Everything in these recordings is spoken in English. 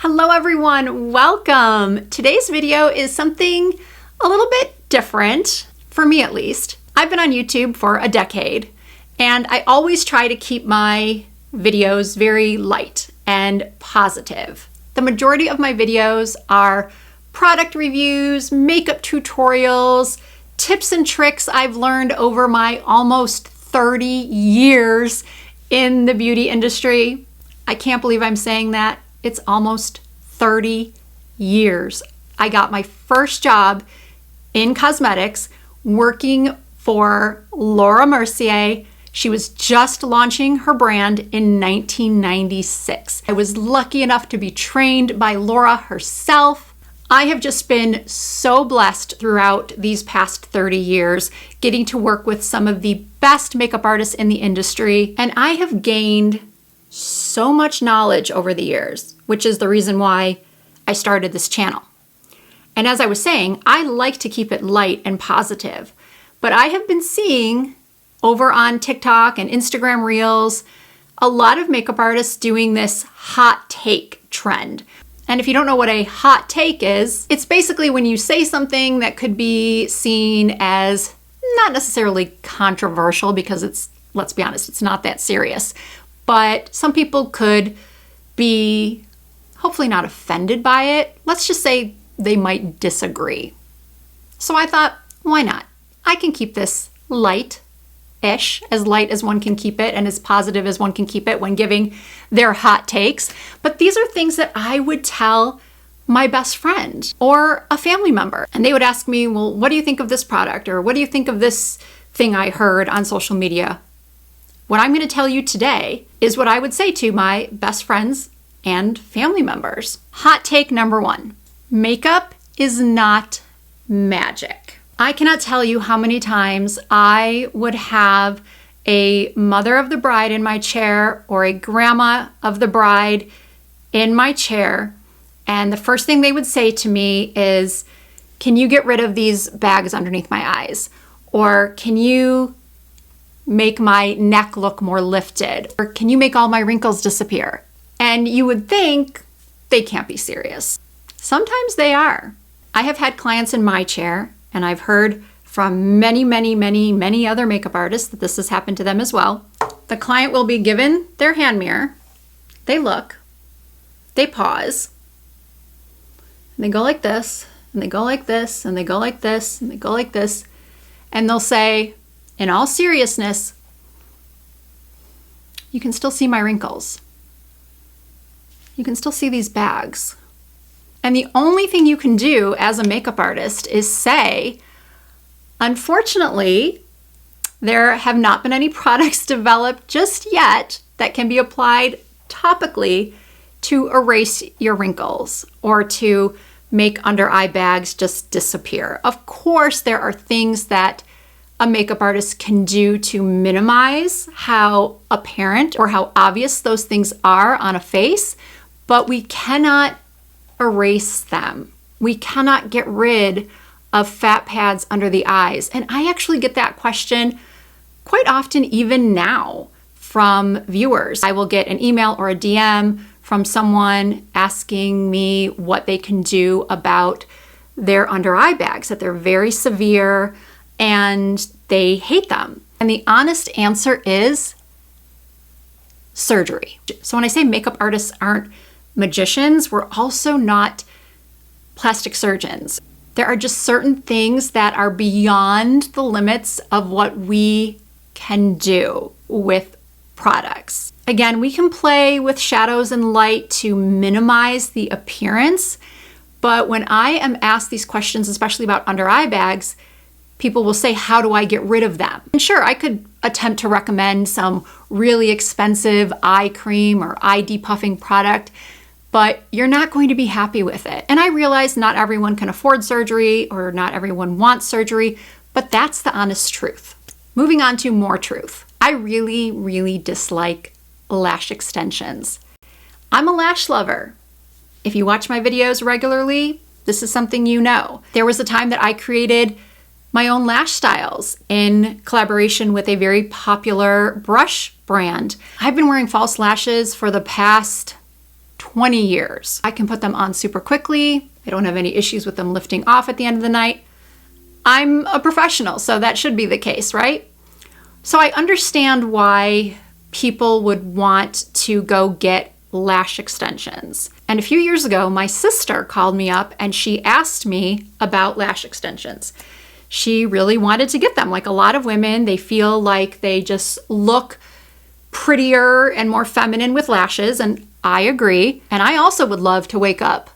Hello everyone, welcome! Today's video is something a little bit different, for me at least. I've been on YouTube for a decade, and I always try to keep my videos very light and positive. The majority of my videos are product reviews, makeup tutorials, tips and tricks I've learned over my almost 30 years in the beauty industry. I can't believe I'm saying that. It's almost 30 years. I got my first job in cosmetics working for Laura Mercier. She was just launching her brand in 1996. I was lucky enough to be trained by Laura herself. I have just been so blessed throughout these past 30 years, getting to work with some of the best makeup artists in the industry, and I have gained so much knowledge over the years, which is the reason why I started this channel. And as I was saying, I like to keep it light and positive, but I have been seeing over on TikTok and Instagram Reels, a lot of makeup artists doing this hot take trend. And if you don't know what a hot take is, it's basically when you say something that could be seen as not necessarily controversial, because it's, let's be honest, it's not that serious. But some people could be hopefully not offended by it. Let's just say they might disagree. So I thought, why not? I can keep this light-ish, as light as one can keep it and as positive as one can keep it when giving their hot takes. But these are things that I would tell my best friend or a family member. And they would ask me, well, what do you think of this product? Or what do you think of this thing I heard on social media? What I'm going to tell you today is what I would say to my best friends and family members. Hot take number one: makeup is not magic. I cannot tell you how many times I would have a mother of the bride in my chair or a grandma of the bride in my chair, and the first thing they would say to me is, can you get rid of these bags underneath my eyes? Or can you make my neck look more lifted? Or can you make all my wrinkles disappear? And you would think they can't be serious. Sometimes they are. I have had clients in my chair, and I've heard from many other makeup artists that this has happened to them as well. The client will be given their hand mirror, they look, they pause, and they go like this, and they go like this, and they go like this, and they go like this, and they'll say, in all seriousness, you can still see my wrinkles. You can still see these bags. And the only thing you can do as a makeup artist is say, unfortunately, there have not been any products developed just yet that can be applied topically to erase your wrinkles or to make under eye bags just disappear. Of course, there are things that a makeup artist can do to minimize how apparent or how obvious those things are on a face, but we cannot erase them. We cannot get rid of fat pads under the eyes. And I actually get that question quite often, even now, from viewers. I will get an email or a DM from someone asking me what they can do about their under eye bags, that they're very severe and they hate them. And the honest answer is surgery. So when I say makeup artists aren't magicians, we're also not plastic surgeons. There are just certain things that are beyond the limits of what we can do with products. Again, we can play with shadows and light to minimize the appearance, but when I am asked these questions, especially about under eye bags, people will say, how do I get rid of them? And sure, I could attempt to recommend some really expensive eye cream or eye depuffing product, but you're not going to be happy with it. And I realize not everyone can afford surgery or not everyone wants surgery, but that's the honest truth. Moving on to more truth. I really dislike lash extensions. I'm a lash lover. If you watch my videos regularly, this is something you know. There was a time that I created my own lash styles in collaboration with a very popular brush brand. I've been wearing false lashes for the past 20 years. I can put them on super quickly. I don't have any issues with them lifting off at the end of the night. I'm a professional, so that should be the case, right? So I understand why people would want to go get lash extensions. And a few years ago, my sister called me up and she asked me about lash extensions. She really wanted to get them. Like a lot of women, they feel like they just look prettier and more feminine with lashes, and I agree. And I also would love to wake up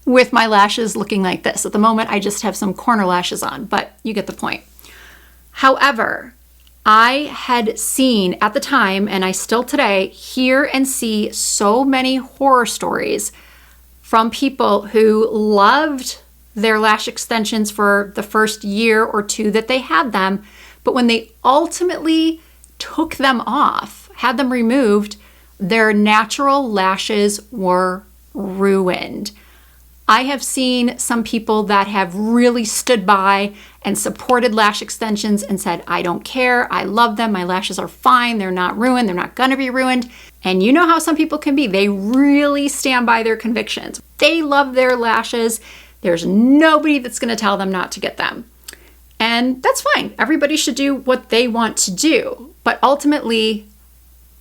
with my lashes looking like this. At the moment, I just have some corner lashes on, but you get the point. However, I had seen at the time, and I still today hear and see so many horror stories from people who loved their lash extensions for the first year or two that they had them, but when they ultimately took them off, had them removed, their natural lashes were ruined. I have seen some people that have really stood by and supported lash extensions and said, I don't care, I love them, my lashes are fine, they're not ruined, they're not gonna be ruined. And you know how some people can be. They really stand by their convictions. They love their lashes. There's nobody that's gonna tell them not to get them. And that's fine. Everybody should do what they want to do. But ultimately,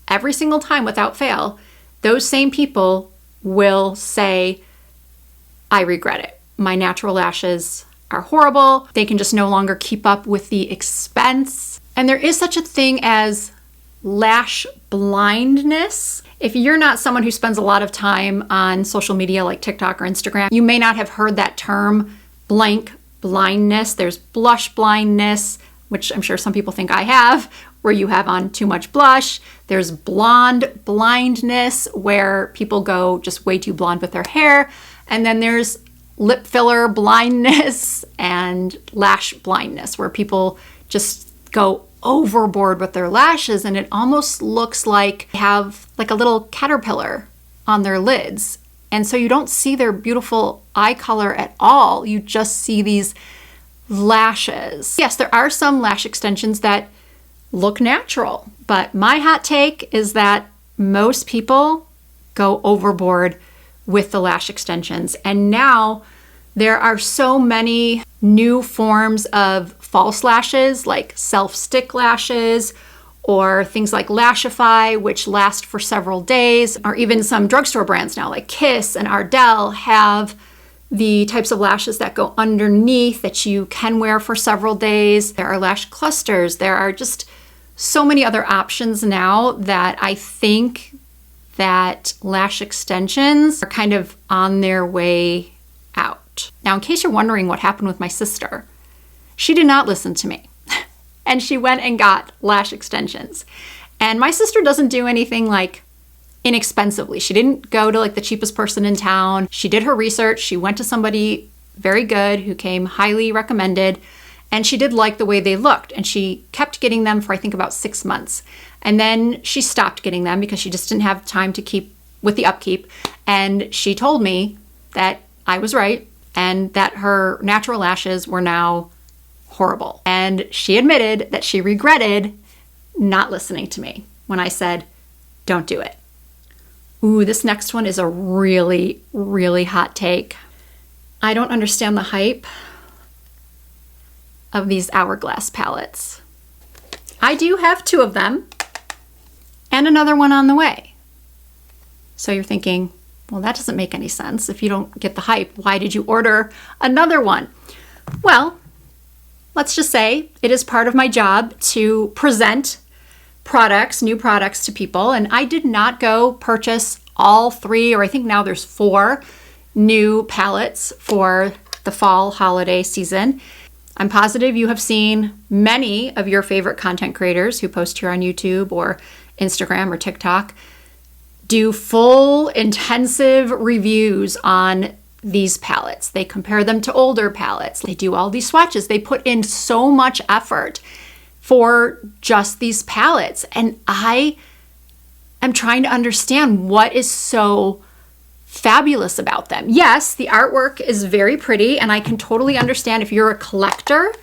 every single time without fail, those same people will say, I regret it. My natural lashes are horrible. They can just no longer keep up with the expense. And there is such a thing as lash blindness. If you're not someone who spends a lot of time on social media like TikTok or Instagram, you may not have heard that term, blank blindness. There's blush blindness, which I'm sure some people think I have, where you have on too much blush. There's blonde blindness, where people go just way too blonde with their hair. And then there's lip filler blindness and lash blindness, where people just go overboard with their lashes and it almost looks like they have like a little caterpillar on their lids. And so you don't see their beautiful eye color at all. You just see these lashes. Yes, there are some lash extensions that look natural, but my hot take is that most people go overboard with the lash extensions. And now there are so many new forms of false lashes, like self-stick lashes, or things like Lashify, which last for several days, or even some drugstore brands now like Kiss and Ardell have the types of lashes that go underneath that you can wear for several days. There are lash clusters. There are just so many other options now that I think that lash extensions are kind of on their way out. Now, in case you're wondering what happened with my sister, she did not listen to me. And she went and got lash extensions. And my sister doesn't do anything like inexpensively. She didn't go to like the cheapest person in town. She did her research. She went to somebody very good who came highly recommended. And she did like the way they looked. And she kept getting them for I think about 6 months. And then she stopped getting them because she just didn't have time to keep with the upkeep. And she told me that I was right and that her natural lashes were now horrible. And she admitted that she regretted not listening to me when I said, don't do it. Ooh, this next one is a really, really hot take. I don't understand the hype of these Hourglass palettes. I do have 2 of them and another one on the way. So you're thinking, well, that doesn't make any sense. If you don't get the hype, why did you order another one? Well, let's just say it is part of my job to present products, new products to people. And I did not go purchase all 3, or I think now there's 4 new palettes for the fall holiday season. I'm positive you have seen many of your favorite content creators who post here on YouTube or Instagram or TikTok do full intensive reviews on these palettes. They compare them to older palettes. They do all these swatches. They put in so much effort for just these palettes. And I am trying to understand what is so fabulous about them. Yes, the artwork is very pretty, and I can totally understand if you're a collector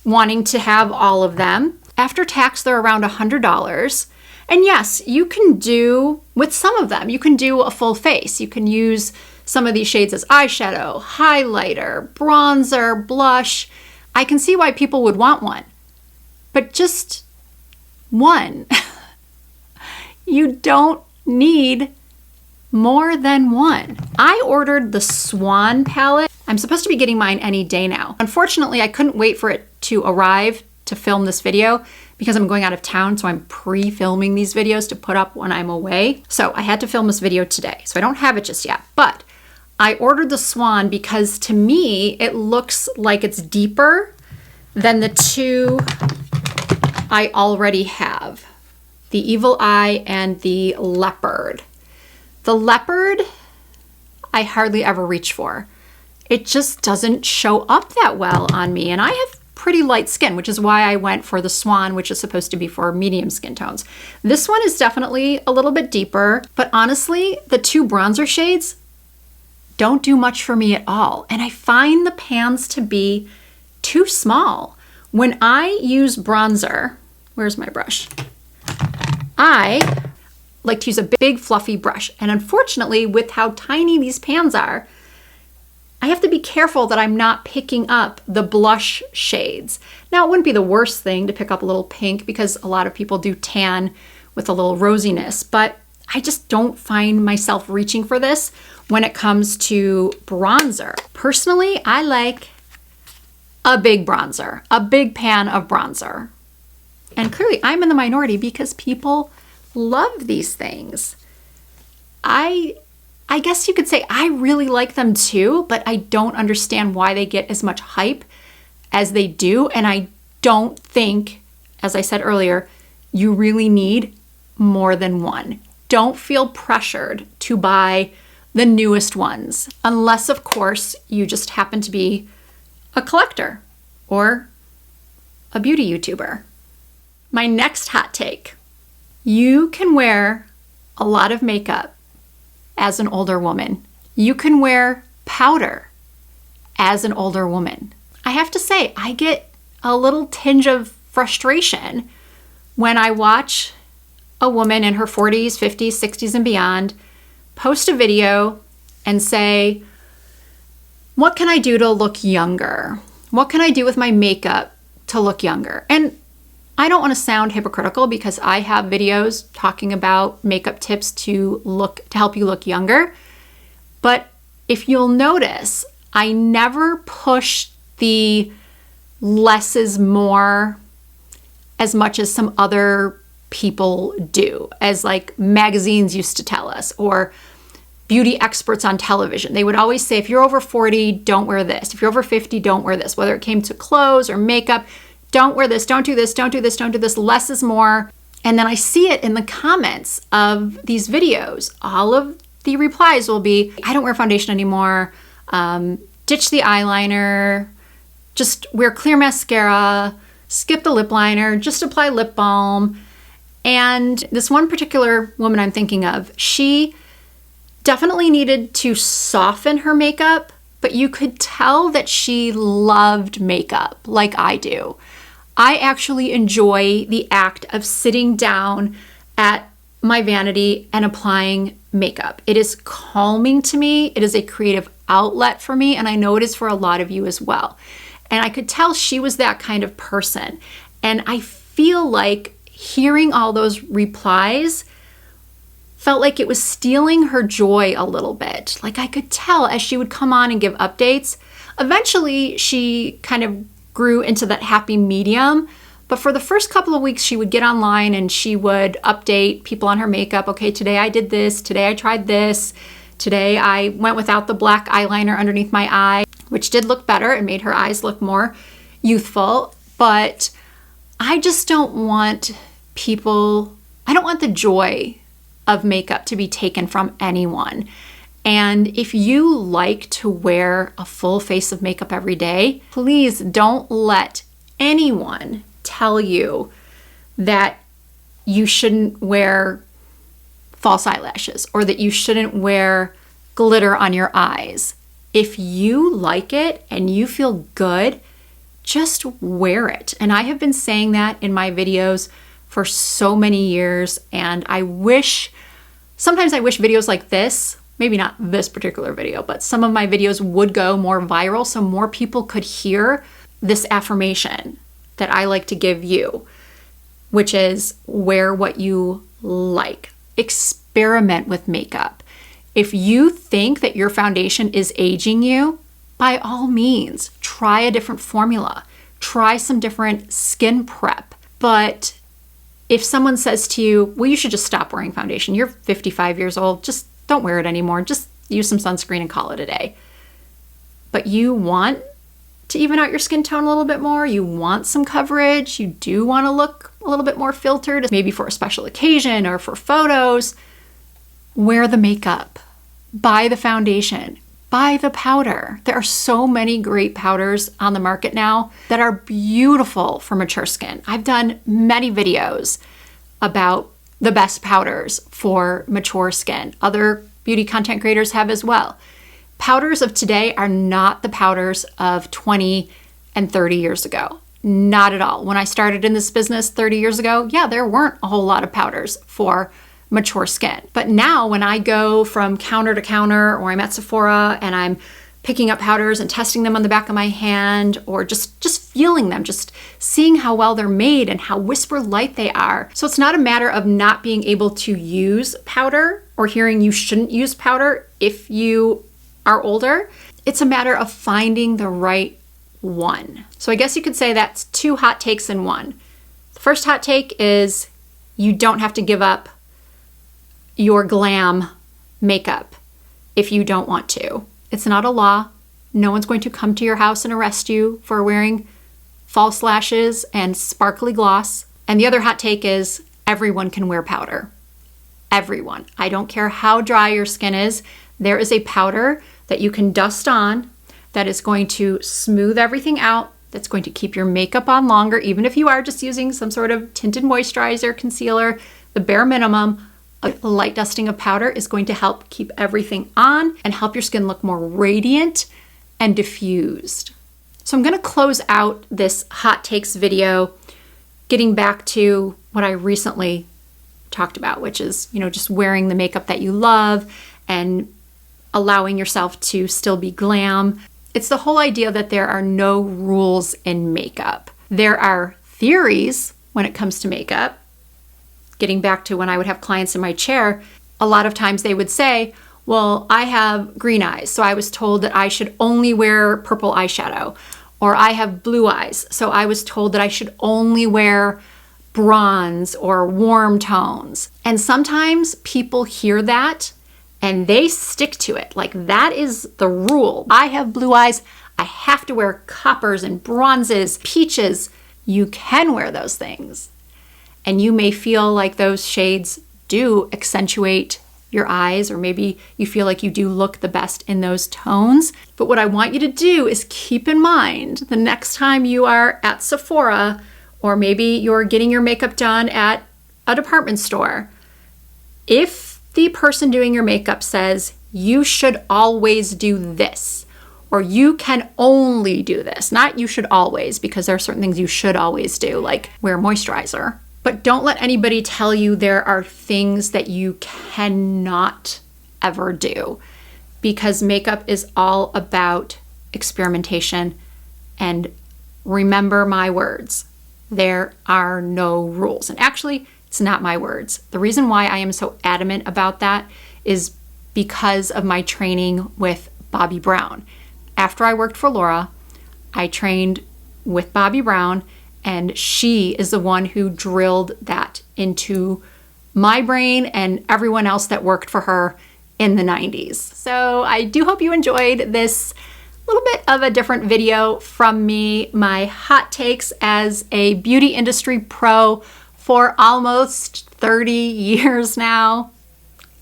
wanting to have all of them. After tax, they're around $100. And yes, you can do, with some of them, you can do a full face. You can use some of these shades as eyeshadow, highlighter, bronzer, blush. I can see why people would want one, but just one. You don't need more than one. I ordered the Swan palette. I'm supposed to be getting mine any day now. Unfortunately, I couldn't wait for it to arrive to film this video because I'm going out of town, so I'm pre-filming these videos to put up when I'm away. So I had to film this video today, so I don't have it just yet, but I ordered the Swan because to me, it looks like it's deeper than the two I already have, the Evil Eye and the Leopard. The Leopard, I hardly ever reach for. It just doesn't show up that well on me, and I have pretty light skin, which is why I went for the Swan, which is supposed to be for medium skin tones. This one is definitely a little bit deeper, but honestly, the two bronzer shades don't do much for me at all, and I find the pans to be too small. When I use bronzer, where's my brush? I like to use a big fluffy brush, and unfortunately, with how tiny these pans are, I have to be careful that I'm not picking up the blush shades. Now, it wouldn't be the worst thing to pick up a little pink because a lot of people do tan with a little rosiness, but I just don't find myself reaching for this when it comes to bronzer. Personally, I like a big bronzer, a big pan of bronzer. And clearly I'm in the minority because people love these things. I guess you could say I really like them too, but I don't understand why they get as much hype as they do. And I don't think, as I said earlier, you really need more than one. Don't feel pressured to buy the newest ones, unless of course you just happen to be a collector or a beauty YouTuber. My next hot take. You can wear a lot of makeup as an older woman. You can wear powder as an older woman. I have to say, I get a little tinge of frustration when I watch a woman in her 40s, 50s, 60s, and beyond post a video and say, what can I do to look younger? What can I do with my makeup to look younger? And I don't want to sound hypocritical because I have videos talking about makeup tips to help you look younger. But if you'll notice, I never push the less is more as much as some other people do, as like magazines used to tell us, or beauty experts on television. They would always say, if you're over 40, don't wear this. If you're over 50, don't wear this. Whether it came to clothes or makeup, don't wear this, don't do this, don't do this, don't do this, less is more. And then I see it in the comments of these videos. All of the replies will be, I don't wear foundation anymore, ditch the eyeliner, just wear clear mascara, skip the lip liner, just apply lip balm. And this one particular woman I'm thinking of, she definitely needed to soften her makeup, but you could tell that she loved makeup like I do. I actually enjoy the act of sitting down at my vanity and applying makeup. It is calming to me. It is a creative outlet for me, and I know it is for a lot of you as well. And I could tell she was that kind of person. And I feel like hearing all those replies felt like it was stealing her joy a little bit. Like I could tell as she would come on and give updates. Eventually, she kind of grew into that happy medium. But for the first couple of weeks, she would get online and she would update people on her makeup. Okay, today I did this. Today I tried this. Today I went without the black eyeliner underneath my eye, which did look better and made her eyes look more youthful. But I just don't want I don't want the joy of makeup to be taken from anyone. And if you like to wear a full face of makeup every day, please don't let anyone tell you that you shouldn't wear false eyelashes or that you shouldn't wear glitter on your eyes. If you like it and you feel good, just wear it. And I have been saying that in my videos for so many years, and sometimes I wish videos like this, maybe not this particular video, but some of my videos would go more viral so more people could hear this affirmation that I like to give you, which is wear what you like. Experiment with makeup. If you think that your foundation is aging you, by all means, try a different formula. Try some different skin prep. But if someone says to you, well, you should just stop wearing foundation. You're 55 years old. Just don't wear it anymore. Just use some sunscreen and call it a day. But you want to even out your skin tone a little bit more. You want some coverage. You do want to look a little bit more filtered, maybe for a special occasion or for photos. Wear the makeup. Buy the foundation. Buy the powder. There are so many great powders on the market now that are beautiful for mature skin. I've done many videos about the best powders for mature skin. Other beauty content creators have as well. Powders of today are not the powders of 20 and 30 years ago. Not at all. When I started in this business 30 years ago, yeah, there weren't a whole lot of powders for mature skin. But now when I go from counter to counter, or I'm at Sephora and I'm picking up powders and testing them on the back of my hand, or just feeling them, just seeing how well they're made and how whisper light they are. So it's not a matter of not being able to use powder or hearing you shouldn't use powder if you are older. It's a matter of finding the right one. So I guess you could say that's two hot takes in one. The first hot take is you don't have to give up your glam makeup if you don't want to. It's not a law. No one's going to come to your house and arrest you for wearing false lashes and sparkly gloss. And the other hot take is everyone can wear powder. Everyone. I don't care how dry your skin is. There is a powder that you can dust on that is going to smooth everything out, that's going to keep your makeup on longer, even if you are just using some sort of tinted moisturizer, concealer. The bare minimum, a light dusting of powder is going to help keep everything on and help your skin look more radiant and diffused. So I'm going to close out this hot takes video getting back to what I recently talked about, which is, just wearing the makeup that you love and allowing yourself to still be glam. It's the whole idea that there are no rules in makeup. There are theories when it comes to makeup. Getting back to when I would have clients in my chair, a lot of times they would say, well, I have green eyes, so I was told that I should only wear purple eyeshadow. Or I have blue eyes, so I was told that I should only wear bronze or warm tones. And sometimes people hear that and they stick to it. Like, that is the rule. I have blue eyes. I have to wear coppers and bronzes, peaches. You can wear those things. And you may feel like those shades do accentuate your eyes, or maybe you feel like you do look the best in those tones. But what I want you to do is keep in mind the next time you are at Sephora, or maybe you're getting your makeup done at a department store, if the person doing your makeup says, you should always do this, or you can only do this, not you should always, because there are certain things you should always do, like wear moisturizer. But don't let anybody tell you there are things that you cannot ever do, because makeup is all about experimentation. And remember my words, there are no rules. And actually, it's not my words. The reason why I am so adamant about that is because of my training with Bobbi Brown. After I worked for Laura, I trained with Bobbi Brown, and she is the one who drilled that into my brain and everyone else that worked for her in the 90s. So I do hope you enjoyed this little bit of a different video from me, my hot takes as a beauty industry pro for almost 30 years now.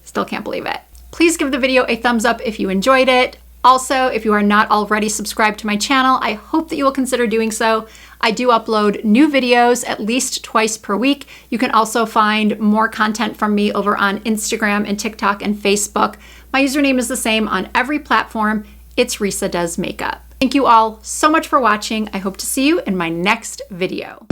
Still can't believe it. Please give the video a thumbs up if you enjoyed it. Also, if you are not already subscribed to my channel, I hope that you will consider doing so. I do upload new videos at least twice per week. You can also find more content from me over on Instagram and TikTok and Facebook. My username is the same on every platform. It's Risa Does Makeup. Thank you all so much for watching. I hope to see you in my next video.